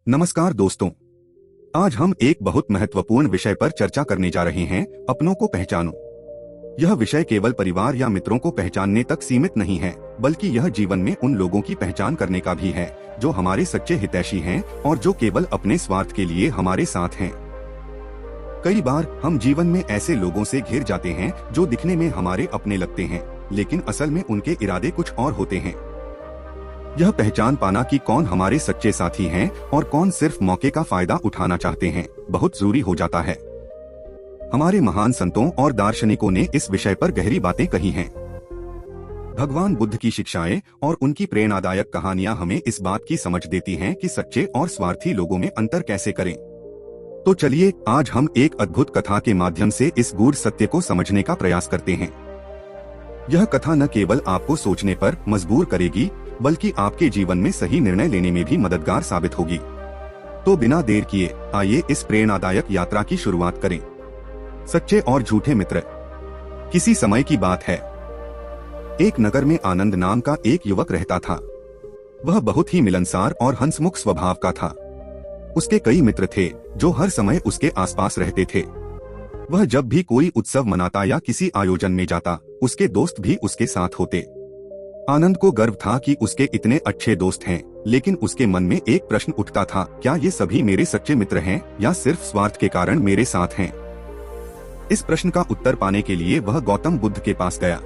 नमस्कार दोस्तों। आज हम एक बहुत महत्वपूर्ण विषय पर चर्चा करने जा रहे हैं, अपनों को पहचानो। यह विषय केवल परिवार या मित्रों को पहचानने तक सीमित नहीं है, बल्कि यह जीवन में उन लोगों की पहचान करने का भी है जो हमारे सच्चे हितैषी हैं और जो केवल अपने स्वार्थ के लिए हमारे साथ हैं। कई बार हम जीवन में ऐसे लोगों से घिर जाते हैं जो दिखने में हमारे अपने लगते हैं, लेकिन असल में उनके इरादे कुछ और होते हैं। यह पहचान पाना कि कौन हमारे सच्चे साथी हैं और कौन सिर्फ मौके का फायदा उठाना चाहते हैं, बहुत जरूरी हो जाता है। हमारे महान संतों और दार्शनिकों ने इस विषय पर गहरी बातें कही हैं। भगवान बुद्ध की शिक्षाएं और उनकी प्रेरणादायक कहानियां हमें इस बात की समझ देती हैं कि सच्चे और स्वार्थी लोगों में अंतर कैसे करें। तो चलिए आज हम एक अद्भुत कथा के माध्यम से इस गूढ़ सत्य को समझने का प्रयास करते हैं। यह कथा न केवल आपको सोचने पर मजबूर करेगी, बल्कि आपके जीवन में सही निर्णय लेने में भी मददगार साबित होगी। तो बिना देर किए आइए इस प्रेरणादायक यात्रा की शुरुआत करें। सच्चे और झूठे मित्र। किसी समय की बात है, एक नगर में आनंद नाम का एक युवक रहता था। वह बहुत ही मिलनसार और हंसमुख स्वभाव का था। उसके कई मित्र थे जो हर समय उसके आसपास रहते थे। वह जब भी कोई उत्सव मनाता या किसी आयोजन में जाता, उसके दोस्त भी उसके साथ होते। आनंद को गर्व था कि उसके इतने अच्छे दोस्त हैं, लेकिन उसके मन में एक प्रश्न उठता था, क्या ये सभी मेरे सच्चे मित्र हैं या सिर्फ स्वार्थ के कारण मेरे साथ हैं? इस प्रश्न का उत्तर पाने के लिए वह गौतम बुद्ध के पास गया।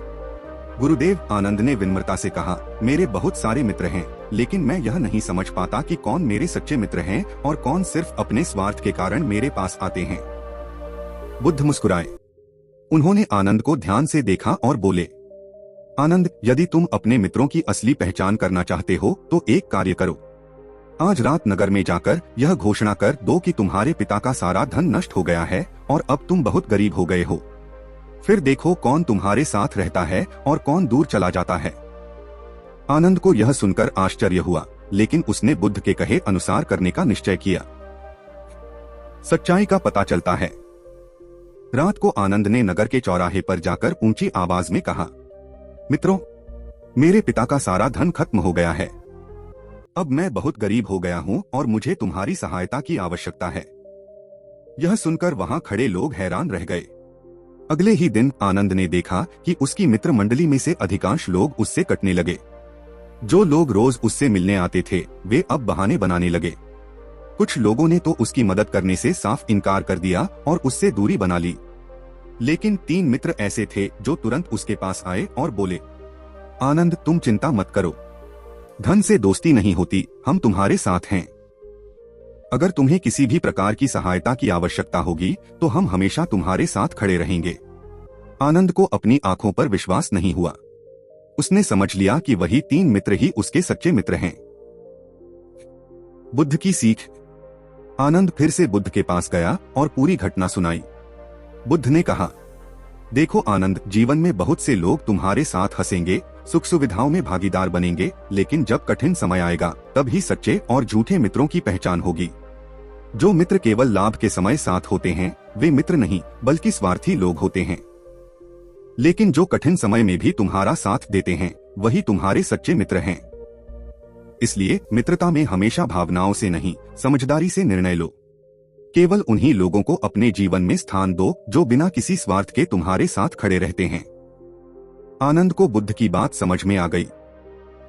गुरुदेव, आनंद ने विनम्रता से कहा, मेरे बहुत सारे मित्र हैं, लेकिन मैं यह नहीं समझ पाता कि कौन मेरे सच्चे मित्र हैं और कौन सिर्फ अपने स्वार्थ के कारण मेरे पास आते हैं। बुद्ध मुस्कुराए। उन्होंने आनंद को ध्यान से देखा और बोले, आनंद, यदि तुम अपने मित्रों की असली पहचान करना चाहते हो तो एक कार्य करो। आज रात नगर में जाकर यह घोषणा कर दो कि तुम्हारे पिता का सारा धन नष्ट हो गया है और अब तुम बहुत गरीब हो गए हो। फिर देखो कौन तुम्हारे साथ रहता है और कौन दूर चला जाता है। आनंद को यह सुनकर आश्चर्य हुआ, लेकिन उसने बुद्ध के कहे अनुसार करने का निश्चय किया। सच्चाई का पता चलता है। रात को आनंद ने नगर के चौराहे पर जाकर ऊंची आवाज में कहा, मित्रों, मेरे पिता का सारा धन खत्म हो गया है। अब मैं बहुत गरीब हो गया हूँ और मुझे तुम्हारी सहायता की आवश्यकता है। यह सुनकर वहाँ खड़े लोग हैरान रह गए। अगले ही दिन आनंद ने देखा कि उसकी मित्र मंडली में से अधिकांश लोग उससे कटने लगे। जो लोग रोज उससे मिलने आते थे, वे अब बहाने बनाने लगे। कुछ लोगों ने तो उसकी मदद करने से साफ इनकार कर दिया और उससे दूरी बना ली। लेकिन 3 मित्र ऐसे थे जो तुरंत उसके पास आए और बोले, आनंद, तुम चिंता मत करो। धन से दोस्ती नहीं होती, हम तुम्हारे साथ हैं। अगर तुम्हें किसी भी प्रकार की सहायता की आवश्यकता होगी तो हम हमेशा तुम्हारे साथ खड़े रहेंगे। आनंद को अपनी आंखों पर विश्वास नहीं हुआ। उसने समझ लिया कि वही 3 मित्र ही उसके सच्चे मित्र हैं। बुद्ध की सीख। आनंद फिर से बुद्ध के पास गया और पूरी घटना सुनाई। बुद्ध ने कहा, देखो आनंद, जीवन में बहुत से लोग तुम्हारे साथ हंसेंगे, सुख सुविधाओं में भागीदार बनेंगे, लेकिन जब कठिन समय आएगा तब ही सच्चे और झूठे मित्रों की पहचान होगी। जो मित्र केवल लाभ के समय साथ होते हैं, वे मित्र नहीं बल्कि स्वार्थी लोग होते हैं। लेकिन जो कठिन समय में भी तुम्हारा साथ देते हैं, वही तुम्हारे सच्चे मित्र हैं। इसलिए मित्रता में हमेशा भावनाओं से नहीं, समझदारी से निर्णय लो। केवल उन्हीं लोगों को अपने जीवन में स्थान दो जो बिना किसी स्वार्थ के तुम्हारे साथ खड़े रहते हैं। आनंद को बुद्ध की बात समझ में आ गई।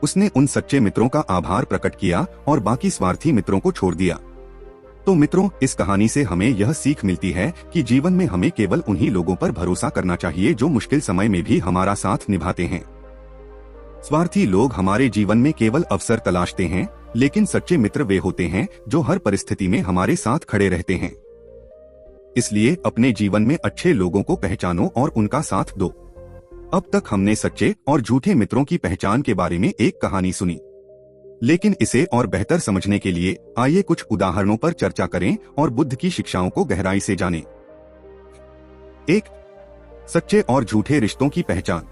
उसने उन सच्चे मित्रों का आभार प्रकट किया और बाकी स्वार्थी मित्रों को छोड़ दिया। तो मित्रों, इस कहानी से हमें यह सीख मिलती है कि जीवन में हमें केवल उन्हीं लोगों पर भरोसा करना चाहिए जो मुश्किल समय में भी हमारा साथ निभाते हैं। स्वार्थी लोग हमारे जीवन में केवल अवसर तलाशते हैं, लेकिन सच्चे मित्र वे होते हैं जो हर परिस्थिति में हमारे साथ खड़े रहते हैं। इसलिए अपने जीवन में अच्छे लोगों को पहचानो और उनका साथ दो। अब तक हमने सच्चे और झूठे मित्रों की पहचान के बारे में एक कहानी सुनी, लेकिन इसे और बेहतर समझने के लिए आइए कुछ उदाहरणों पर चर्चा करें और बुद्ध की शिक्षाओं को गहराई से जानें। 1. सच्चे और झूठे रिश्तों की पहचान।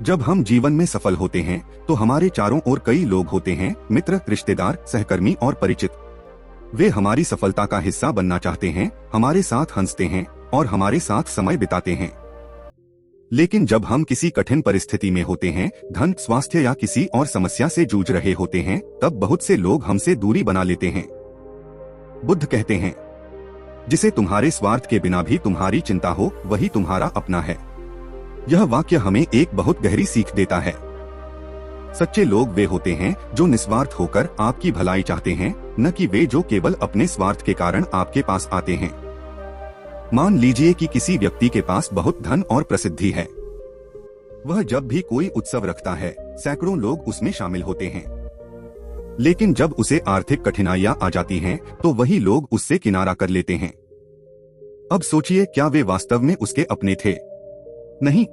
जब हम जीवन में सफल होते हैं तो हमारे चारों ओर कई लोग होते हैं, मित्र, रिश्तेदार, सहकर्मी और परिचित। वे हमारी सफलता का हिस्सा बनना चाहते हैं, हमारे साथ हंसते हैं और हमारे साथ समय बिताते हैं। लेकिन जब हम किसी कठिन परिस्थिति में होते हैं, धन, स्वास्थ्य या किसी और समस्या से जूझ रहे होते हैं, तब बहुत से लोग हमसे दूरी बना लेते हैं। बुद्ध कहते हैं, जिसे तुम्हारे स्वार्थ के बिना भी तुम्हारी चिंता हो वही तुम्हारा अपना है। यह वाक्य हमें एक बहुत गहरी सीख देता है। सच्चे लोग वे होते हैं जो निस्वार्थ होकर आपकी भलाई चाहते हैं, न कि वे जो केवल अपने स्वार्थ के कारण आपके पास आते हैं। मान लीजिए कि किसी व्यक्ति के पास बहुत धन और प्रसिद्धि है। वह जब भी कोई उत्सव रखता है, सैकड़ों लोग उसमें शामिल होते हैं। लेकिन जब उसे आर्थिक कठिनाइयां आ जाती हैं, तो वही लोग उससे किनारा कर लेते हैं। अब सोचिए, क्या वे वास्तव में उसके अपने थे? नहीं।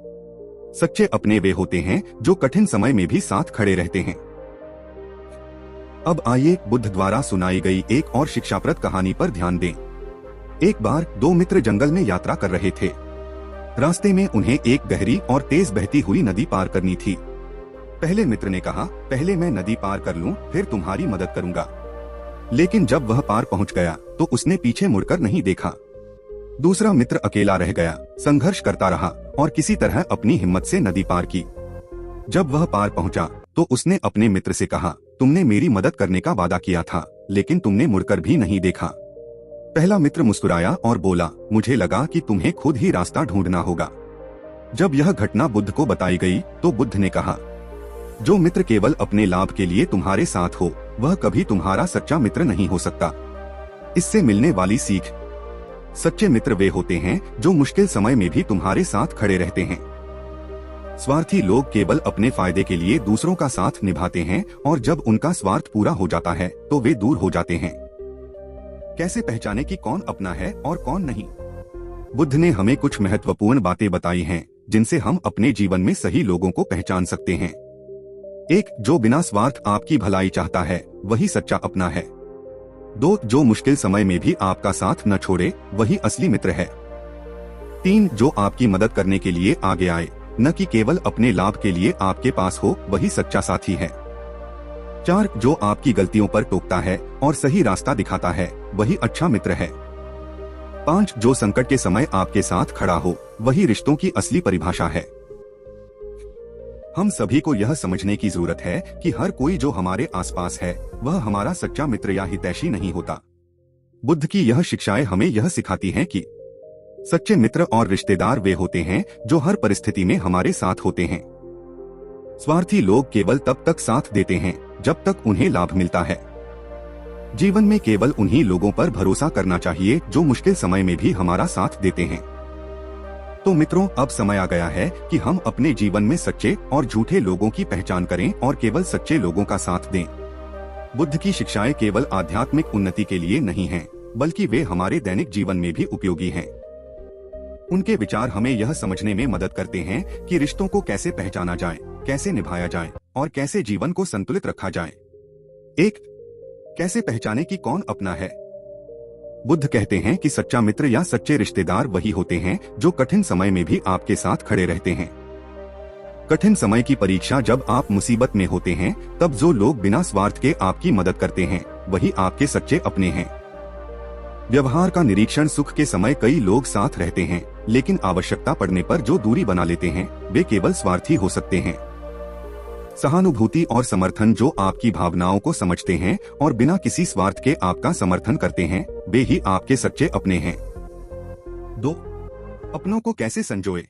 सच्चे अपने वे होते हैं जो कठिन समय में भी साथ खड़े रहते हैं। अब आइए बुद्ध द्वारा सुनाई गई एक और शिक्षाप्रद कहानी पर ध्यान दें। एक बार दो मित्र जंगल में यात्रा कर रहे थे। रास्ते में उन्हें एक गहरी और तेज बहती हुई नदी पार करनी थी। पहले मित्र ने कहा, पहले मैं नदी पार कर लूं, फिर तुम्हारी मदद करूंगा। लेकिन जब वह पार पहुंच गया तो उसने पीछे मुड़कर नहीं देखा। दूसरा मित्र अकेला रह गया, संघर्ष करता रहा और किसी तरह अपनी हिम्मत से नदी पार की। जब वह पार पहुंचा तो उसने अपने मित्र से कहा, तुमने मेरी मदद करने का वादा किया था, लेकिन तुमने मुड़कर भी नहीं देखा। पहला मित्र मुस्कुराया और बोला, मुझे लगा कि तुम्हें खुद ही रास्ता ढूंढना होगा। जब यह घटना बुद्ध को बताई गई तो बुद्ध ने कहा, जो मित्र केवल अपने लाभ के लिए तुम्हारे साथ हो, वह कभी तुम्हारा सच्चा मित्र नहीं हो सकता। इससे मिलने वाली सीख, सच्चे मित्र वे होते हैं जो मुश्किल समय में भी तुम्हारे साथ खड़े रहते हैं। स्वार्थी लोग केवल अपने फायदे के लिए दूसरों का साथ निभाते हैं और जब उनका स्वार्थ पूरा हो जाता है तो वे दूर हो जाते हैं। कैसे पहचाने कि कौन अपना है और कौन नहीं? बुद्ध ने हमें कुछ महत्वपूर्ण बातें बताई हैं जिनसे हम अपने जीवन में सही लोगों को पहचान सकते हैं। 1. जो बिना स्वार्थ आपकी भलाई चाहता है वही सच्चा अपना है। 2. जो मुश्किल समय में भी आपका साथ न छोड़े वही असली मित्र है। 3. जो आपकी मदद करने के लिए आगे आए, न कि केवल अपने लाभ के लिए आपके पास हो, वही सच्चा साथी है। 4. जो आपकी गलतियों पर टोकता है और सही रास्ता दिखाता है, वही अच्छा मित्र है। 5. जो संकट के समय आपके साथ खड़ा हो, वही रिश्तों की असली परिभाषा है। हम सभी को यह समझने की जरूरत है कि हर कोई जो हमारे आसपास है वह हमारा सच्चा मित्र या हितैषी नहीं होता। बुद्ध की यह शिक्षाएं हमें यह सिखाती हैं कि सच्चे मित्र और रिश्तेदार वे होते हैं जो हर परिस्थिति में हमारे साथ होते हैं। स्वार्थी लोग केवल तब तक साथ देते हैं जब तक उन्हें लाभ मिलता है। जीवन में केवल उन्हीं लोगों पर भरोसा करना चाहिए जो मुश्किल समय में भी हमारा साथ देते हैं। तो मित्रों, अब समय आ गया है कि हम अपने जीवन में सच्चे और झूठे लोगों की पहचान करें और केवल सच्चे लोगों का साथ दें। बुद्ध की शिक्षाएं केवल आध्यात्मिक उन्नति के लिए नहीं हैं, बल्कि वे हमारे दैनिक जीवन में भी उपयोगी हैं। उनके विचार हमें यह समझने में मदद करते हैं कि रिश्तों को कैसे पहचाना जाए, कैसे निभाया जाए और कैसे जीवन को संतुलित रखा जाए। 1. कैसे पहचाने कि कौन अपना है? बुद्ध कहते हैं कि सच्चा मित्र या सच्चे रिश्तेदार वही होते हैं जो कठिन समय में भी आपके साथ खड़े रहते हैं। कठिन समय की परीक्षा जब आप मुसीबत में होते हैं, तब जो लोग बिना स्वार्थ के आपकी मदद करते हैं वही आपके सच्चे अपने हैं। व्यवहार का निरीक्षण, सुख के समय कई लोग साथ रहते हैं, लेकिन आवश्यकता पड़ने पर जो दूरी बना लेते हैं वे केवल स्वार्थी हो सकते हैं। सहानुभूति और समर्थन, जो आपकी भावनाओं को समझते हैं और बिना किसी स्वार्थ के आपका समर्थन करते हैं, वे ही आपके सच्चे अपने हैं। 2. अपनों को कैसे संजोए?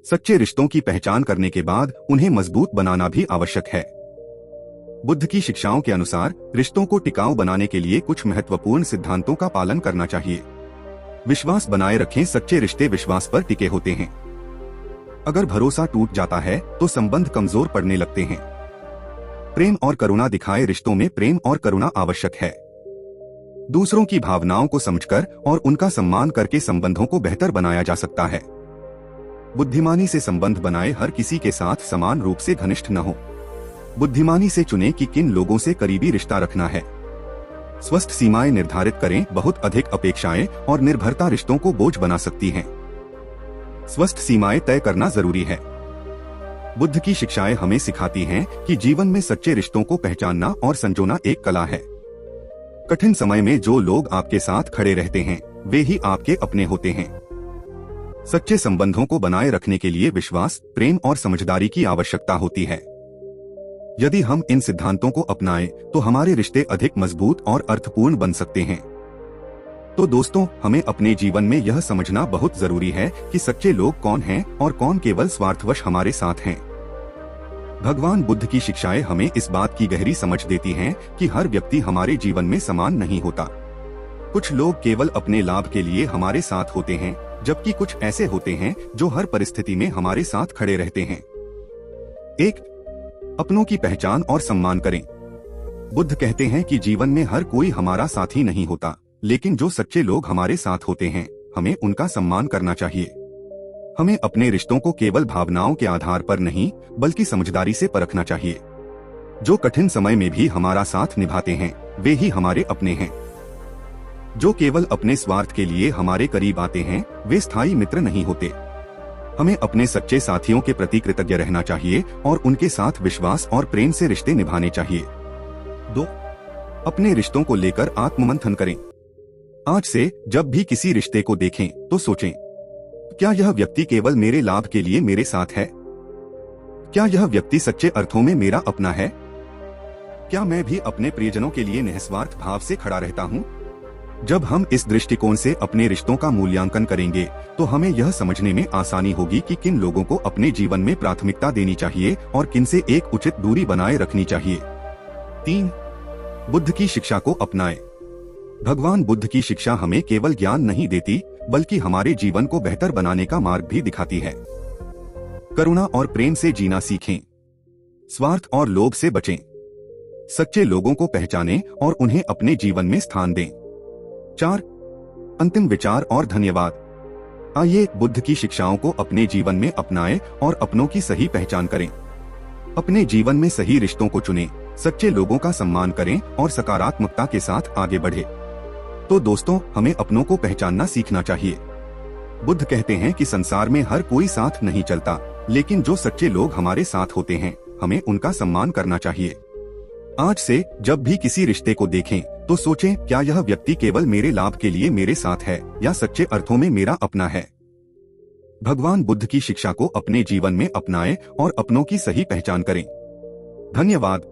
सच्चे रिश्तों की पहचान करने के बाद उन्हें मजबूत बनाना भी आवश्यक है। बुद्ध की शिक्षाओं के अनुसार रिश्तों को टिकाऊ बनाने के लिए कुछ महत्वपूर्ण सिद्धांतों का पालन करना चाहिए। विश्वास बनाए रखें। सच्चे रिश्ते विश्वास पर टिके होते हैं। अगर भरोसा टूट जाता है तो संबंध कमजोर पड़ने लगते हैं। प्रेम और करुणा दिखाए। रिश्तों में प्रेम और करुणा आवश्यक है। दूसरों की भावनाओं को समझकर और उनका सम्मान करके संबंधों को बेहतर बनाया जा सकता है। बुद्धिमानी से संबंध बनाए। हर किसी के साथ समान रूप से घनिष्ठ न हो। बुद्धिमानी से चुनें कि किन लोगों से करीबी रिश्ता रखना है। स्वस्थ सीमाएं निर्धारित करें। बहुत अधिक अपेक्षाएं और निर्भरता रिश्तों को बोझ बना सकती हैं। स्वस्थ सीमाएं तय करना जरूरी है। बुद्ध की शिक्षाएं हमें सिखाती हैं कि जीवन में सच्चे रिश्तों को पहचानना और संजोना एक कला है। कठिन समय में जो लोग आपके साथ खड़े रहते हैं वे ही आपके अपने होते हैं। सच्चे संबंधों को बनाए रखने के लिए विश्वास, प्रेम और समझदारी की आवश्यकता होती है। यदि हम इन सिद्धांतों को अपनाएं तो हमारे रिश्ते अधिक मजबूत और अर्थपूर्ण बन सकते हैं। तो दोस्तों, हमें अपने जीवन में यह समझना बहुत जरूरी है कि सच्चे लोग कौन हैं और कौन केवल स्वार्थवश हमारे साथ हैं। भगवान बुद्ध की शिक्षाएं हमें इस बात की गहरी समझ देती हैं कि हर व्यक्ति हमारे जीवन में समान नहीं होता। कुछ लोग केवल अपने लाभ के लिए हमारे साथ होते हैं, जबकि कुछ ऐसे होते हैं जो हर परिस्थिति में हमारे साथ खड़े रहते हैं। 1. अपनों की पहचान और सम्मान करें। बुद्ध कहते हैं कि जीवन में हर कोई हमारा साथी नहीं होता, लेकिन जो सच्चे लोग हमारे साथ होते हैं, हमें उनका सम्मान करना चाहिए। हमें अपने रिश्तों को केवल भावनाओं के आधार पर नहीं, बल्कि समझदारी से परखना चाहिए। जो कठिन समय में भी हमारा साथ निभाते हैं, वे ही हमारे अपने हैं। जो केवल अपने स्वार्थ के लिए हमारे करीब आते हैं, वे स्थायी मित्र नहीं होते। हमें अपने सच्चे साथियों के प्रति कृतज्ञ रहना चाहिए और उनके साथ विश्वास और प्रेम से रिश्ते निभाने चाहिए। 2. अपने रिश्तों को लेकर आत्ममंथन करें। आज से जब भी किसी रिश्ते को देखें तो सोचें, क्या यह व्यक्ति केवल मेरे लाभ के लिए मेरे साथ है? क्या यह व्यक्ति सच्चे अर्थों में मेरा अपना है? क्या मैं भी अपने प्रियजनों के लिए निस्वार्थ भाव से खड़ा रहता हूँ? जब हम इस दृष्टिकोण से अपने रिश्तों का मूल्यांकन करेंगे, तो हमें यह समझने में आसानी होगी कि किन लोगों को अपने जीवन में प्राथमिकता देनी चाहिए और किन से एक उचित दूरी बनाए रखनी चाहिए। 3. बुद्ध की शिक्षा को अपनाएं। भगवान बुद्ध की शिक्षा हमें केवल ज्ञान नहीं देती, बल्कि हमारे जीवन को बेहतर बनाने का मार्ग भी दिखाती है। करुणा और प्रेम से जीना सीखें। स्वार्थ और लोभ से बचें। सच्चे लोगों को पहचानें और उन्हें अपने जीवन में स्थान दें। 4. अंतिम विचार और धन्यवाद। आइए बुद्ध की शिक्षाओं को अपने जीवन में अपनाएं और अपनों की सही पहचान करें। अपने जीवन में सही रिश्तों को चुनें, सच्चे लोगों का सम्मान करें और सकारात्मकता के साथ आगे बढ़ें। तो दोस्तों, हमें अपनों को पहचानना सीखना चाहिए। बुद्ध कहते हैं कि संसार में हर कोई साथ नहीं चलता, लेकिन जो सच्चे लोग हमारे साथ होते हैं, हमें उनका सम्मान करना चाहिए। आज से जब भी किसी रिश्ते को देखें तो सोचें, क्या यह व्यक्ति केवल मेरे लाभ के लिए मेरे साथ है या सच्चे अर्थों में मेरा अपना है। भगवान बुद्ध की शिक्षा को अपने जीवन में अपनाएं और अपनों की सही पहचान करें। धन्यवाद।